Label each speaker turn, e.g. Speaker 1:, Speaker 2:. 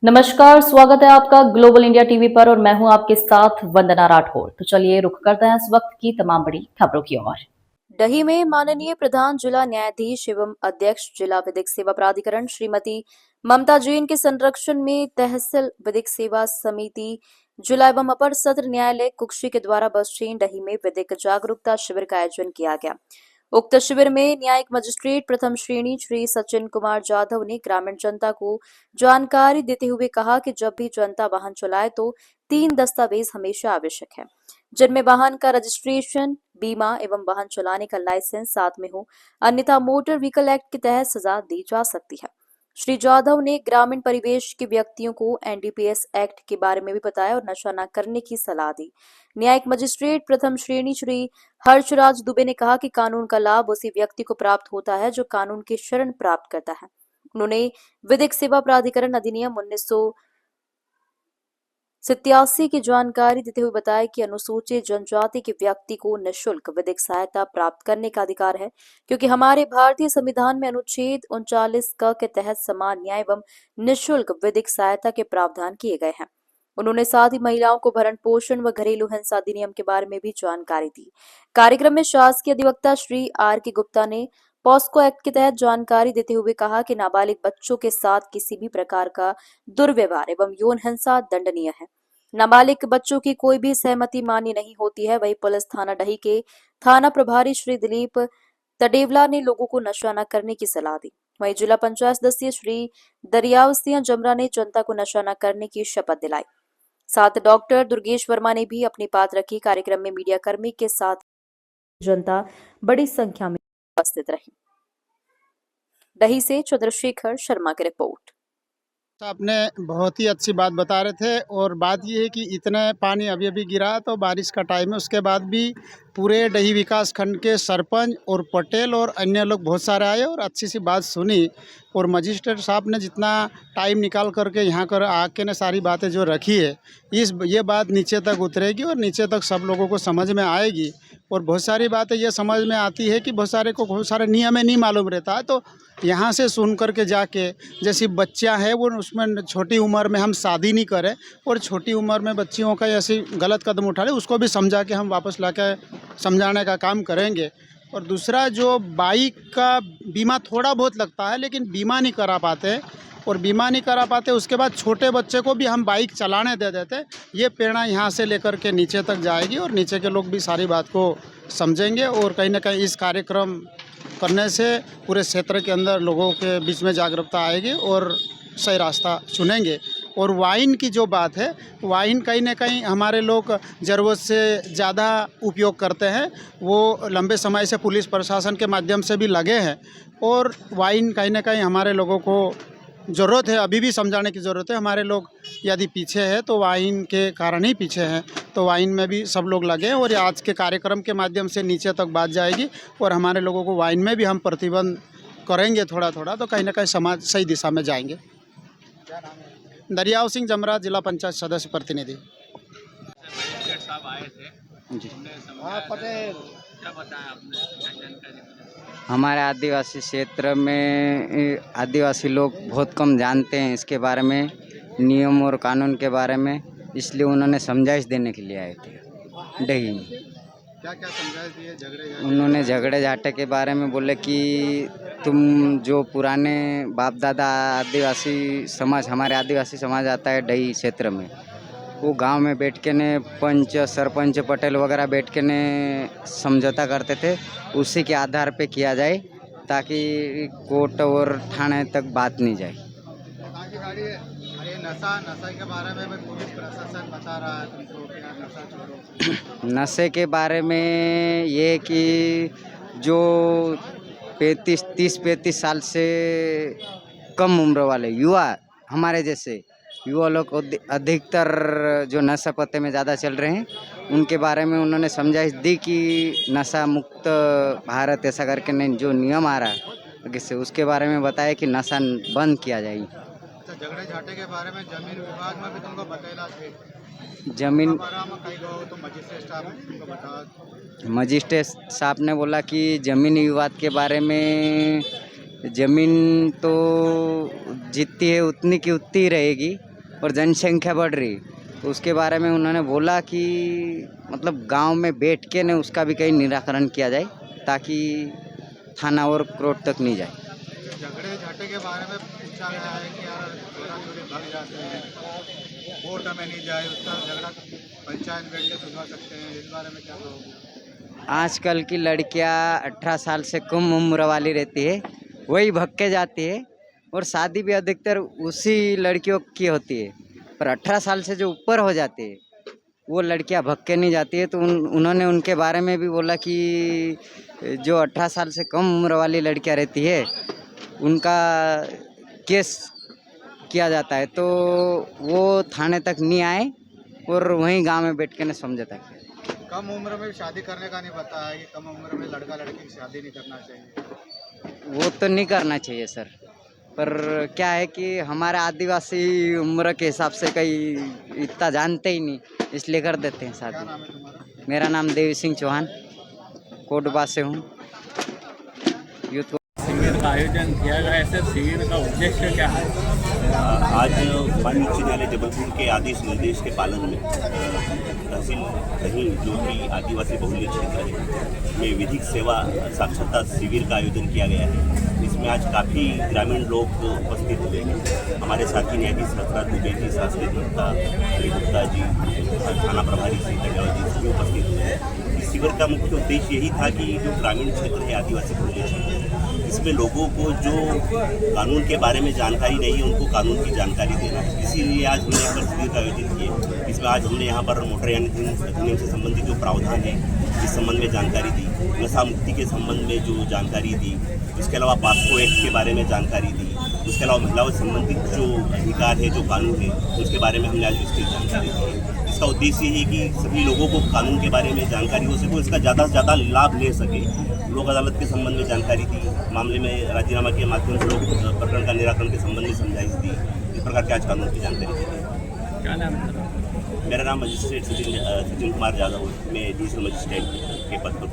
Speaker 1: नमस्कार, स्वागत है आपका ग्लोबल इंडिया टीवी पर और मैं हूं आपके साथ वंदना राठौर। तो चलिए रुख करते हैं इस वक्त की तमाम बड़ी खबरों की ओर। डही में माननीय प्रधान जिला न्यायाधीश एवं अध्यक्ष जिला विधिक सेवा प्राधिकरण श्रीमती ममता जैन के संरक्षण में तहसील विधिक सेवा समिति जिला एवं अपर सत्र न्यायालय कुक्षी के द्वारा बस स्टैंड डही में विधिक जागरूकता शिविर का आयोजन किया गया। उक्त शिविर में न्यायिक मजिस्ट्रेट प्रथम श्रेणी श्री सचिन कुमार जाधव ने ग्रामीण जनता को जानकारी देते हुए कहा कि जब भी जनता वाहन चलाए तो 3 दस्तावेज हमेशा आवश्यक है, जिनमें वाहन का रजिस्ट्रेशन, बीमा एवं वाहन चलाने का लाइसेंस साथ में हो, अन्यथा मोटर व्हीकल एक्ट के तहत सजा दी जा सकती है। श्री जाधव ने ग्रामीण परिवेश के व्यक्तियों को एनडीपीएस एक्ट के बारे में भी बताया और नशा न करने की सलाह दी। न्यायिक मजिस्ट्रेट प्रथम श्रेणी श्री हर्षराज दुबे ने कहा कि कानून का लाभ उसी व्यक्ति को प्राप्त होता है जो कानून की शरण प्राप्त करता है। उन्होंने विधिक सेवा प्राधिकरण अधिनियम 1987 की जानकारी देते हुए बताया कि अनुसूचित जनजाति के व्यक्ति को निःशुल्क विधिक सहायता प्राप्त करने का अधिकार है, क्योंकि हमारे भारतीय संविधान में अनुच्छेद 39 क के तहत समान न्याय एवं निःशुल्क विधिक सहायता के प्रावधान किए गए हैं। उन्होंने साथ ही महिलाओं को भरण पोषण व घरेलू हिंसा अधिनियम के बारे में भी जानकारी दी। कार्यक्रम में शासकीय अधिवक्ता श्री आर के गुप्ता ने पॉस्को एक्ट के तहत जानकारी देते हुए कहा कि नाबालिग बच्चों के साथ किसी भी प्रकार का दुर्व्यवहार एवं यौन हिंसा दंडनीय है। नाबालिग बच्चों की कोई भी सहमति मान्य नहीं होती है। वही पुलिस थाना डही के थाना प्रभारी श्री दिलीप तडेवला ने लोगों को नशा न करने की सलाह दी। वहीं जिला पंचायत सदस्य श्री दरियाव सिंह जमरा ने जनता को नशा न करने की शपथ दिलाई। साथ डॉक्टर दुर्गेश वर्मा ने भी अपनी बात रखी। कार्यक्रम में मीडिया कर्मी के साथ जनता बड़ी संख्या में उपस्थित रही। डही से चंद्रशेखर शर्मा की रिपोर्ट।
Speaker 2: आपने बहुत ही अच्छी बात बता रहे थे और बात ये है कि इतना पानी अभी अभी गिरा तो बारिश का टाइम है, उसके बाद भी पूरे डही विकास खंड के सरपंच और पटेल और अन्य लोग बहुत सारे आए और अच्छी सी बात सुनी। और मजिस्ट्रेट साहब ने जितना टाइम निकाल करके यहाँ कर आके ने सारी बातें जो रखी है, ये बात नीचे तक उतरेगी और नीचे तक सब लोगों को समझ में आएगी। और बहुत सारी बातें ये समझ में आती है कि बहुत सारे को बहुत सारे नियम नहीं मालूम रहता है, तो यहाँ से सुन करके जाके जैसी बच्चियाँ हैं वो उसमें छोटी उम्र में हम शादी नहीं करें और छोटी उम्र में बच्चियों का ऐसी गलत कदम उठा ले, उसको भी समझा के हम वापस ला के समझाने का काम करेंगे। और दूसरा, जो बाइक का बीमा थोड़ा बहुत लगता है लेकिन बीमा नहीं करा पाते और बीमा नहीं करा पाते, उसके बाद छोटे बच्चे को भी हम बाइक चलाने दे देते। ये प्रेरणा यहाँ से लेकर के नीचे तक जाएगी और नीचे के लोग भी सारी बात को समझेंगे और कहीं ना कहीं इस कार्यक्रम करने से पूरे क्षेत्र के अंदर लोगों के बीच में जागरूकता आएगी और सही रास्ता चुनेंगे। और वाइन की जो बात है, वाइन कहीं ना कहीं हमारे लोग ज़रूरत से ज़्यादा उपयोग करते हैं, वो लंबे समय से पुलिस प्रशासन के माध्यम से भी लगे हैं और वाइन कहीं ना कहीं हमारे लोगों को ज़रूरत है, अभी भी समझाने की ज़रूरत है। हमारे लोग यदि पीछे है तो वाइन के कारण ही पीछे हैं, तो वाइन में भी सब लोग लगे हैं और आज के कार्यक्रम के माध्यम से नीचे तक बात जाएगी और हमारे लोगों को वाइन में भी हम प्रतिबंध करेंगे थोड़ा थोड़ा, तो कहीं ना कहीं समाज सही दिशा में जाएंगे। दरियाव सिंह जमरा, जिला पंचायत सदस्य प्रतिनिधि।
Speaker 3: साहब आए थे
Speaker 2: जी
Speaker 3: पटेल, क्या बताया आपने, क्या जानकारी मिली?
Speaker 4: हमारे आदिवासी क्षेत्र में आदिवासी लोग बहुत कम जानते हैं इसके बारे में, नियम और कानून के बारे में, इसलिए उन्होंने समझाइश देने के लिए आए थे डही में।
Speaker 2: क्या क्या समझाइश दिए? झगड़े
Speaker 4: उन्होंने झगड़े झाटे के बारे में बोले कि तुम जो पुराने बाप दादा आदिवासी समाज, हमारे आदिवासी समाज आता है डही क्षेत्र में, वो गांव में बैठ के ने पंच सरपंच पटेल वगैरह बैठ के ने समझौता करते थे, उसी के आधार पे किया जाए ताकि कोर्ट और थाने तक बात नहीं जाए।
Speaker 2: नशा के बारे में पुलिस प्रशासन बता रहा है तुमको कि यार नशा छोड़ो।
Speaker 4: नशे के बारे में ये कि जो 30-35 साल से कम उम्र वाले युवा, हमारे जैसे युवा लोग अधिकतर जो नशा पत्ते में ज़्यादा चल रहे हैं, उनके बारे में उन्होंने समझाइश दी कि नशा मुक्त भारत ऐसा करके नहीं जो नियम आ रहा है किससे, उसके बारे में बताया कि नशा बंद किया जाए।
Speaker 2: अच्छा, झगड़े झाटे के बारे में जमीन विवाद में भी तुमको बतैला थे?
Speaker 4: जमीन
Speaker 2: तो
Speaker 4: मजिस्ट्रेट साहब ने बोला कि जमीन विवाद के बारे में, जमीन तो जितनी है उतनी की उतनी ही रहेगी, और जनसंख्या बढ़ रही, तो उसके बारे में उन्होंने बोला कि मतलब गांव में बैठ के ने उसका भी कहीं निराकरण किया जाए ताकि थाना और कोर्ट तक नहीं जाए।
Speaker 5: झगड़े झाटे के बारे में पूछा गया है कि यार चोरा चोरी भाग जाते हैं, कोर्ट में नहीं जाए, उसका झगड़ा पंचायत बैठ के सुलझा सकते हैं, इस बारे में क्या कहोगे?
Speaker 4: आजकल की लड़कियां 18 साल से कम उम्र वाली रहती है, वही भग के जाती है और शादी भी अधिकतर उसी लड़कियों की होती है। पर 18 साल से जो ऊपर हो जाती है वो लड़कियां भग के नहीं जाती है। तो उन्होंने उनके बारे में भी बोला कि जो 18 साल से कम उम्र वाली लड़कियां रहती है उनका केस किया जाता है, तो वो थाने तक नहीं आए और वहीं गांव में बैठ के न समझौता किया।
Speaker 5: कम उम्र में शादी करने का नहीं बताया कि कम उम्र में लड़का लड़की की शादी नहीं करना चाहिए।
Speaker 4: वो तो नहीं करना चाहिए सर, पर क्या है कि हमारे आदिवासी उम्र के हिसाब से कहीं इतना जानते ही नहीं, इसलिए कर देते हैं
Speaker 5: क्या
Speaker 4: शादी।
Speaker 5: नाम है तुम्हारा?
Speaker 4: मेरा नाम देवी सिंह चौहान, कोटबा से हूँ। यूथ
Speaker 3: शिविर का आयोजन किया गया है सर, शिविर का उद्देश्य क्या है?
Speaker 6: आज माननीय उच्च न्यायालय जबलपुर के आदेश निर्देश के पालन में तहसील दही जो कि आदिवासी बहुल्य क्षेत्र है में विधिक सेवा साक्षरता शिविर का आयोजन किया गया है। इसमें आज काफ़ी ग्रामीण लोग उपस्थित हुए हैं। हमारे साथी न्यायाधीश हजरत दुबे जी, शास्त्री गुप्ता, गुप्ता जी, थाना प्रभारी श्री तगेवा जी सभी उपस्थित हुए हैं। इस शिविर का मुख्य उद्देश्य यही था कि जो ग्रामीण क्षेत्र है आदिवासी बहुल्य क्षेत्र, इसमें लोगों को जो कानून के बारे में जानकारी नहीं है उनको कानून की जानकारी देना है। इसीलिए आज हमने यहाँ पर शिविर का आयोजन किए। इसमें आज हमने यहाँ पर मोटर यान अधिनियम से संबंधित जो प्रावधान है इस संबंध में जानकारी दी, नशा मुक्ति के संबंध में जो जानकारी दी, इसके अलावा पास्को एक्ट के बारे में जानकारी दी, उसके अलावा महिलाओं से संबंधित जो अधिकार है, जो कानून है, उसके बारे में हमने आज विस्तृत जानकारी दी। इसका उद्देश्य ये है कि सभी लोगों को कानून के बारे में जानकारी हो सके, इसका ज़्यादा से ज़्यादा लाभ ले सके। लोक अदालत के संबंध में जानकारी दी, मामले में राजीनामा के माध्यम से लोग प्रकरण का निराकरण के संबंध में समझाइश दी। इस प्रकार के आज कानून की जानकारी दी।
Speaker 3: क्या नाम है सर?
Speaker 6: मेरा नाम मजिस्ट्रेट सचिन कुमार यादव है। मैं एडिशनल मजिस्ट्रेट के पद पर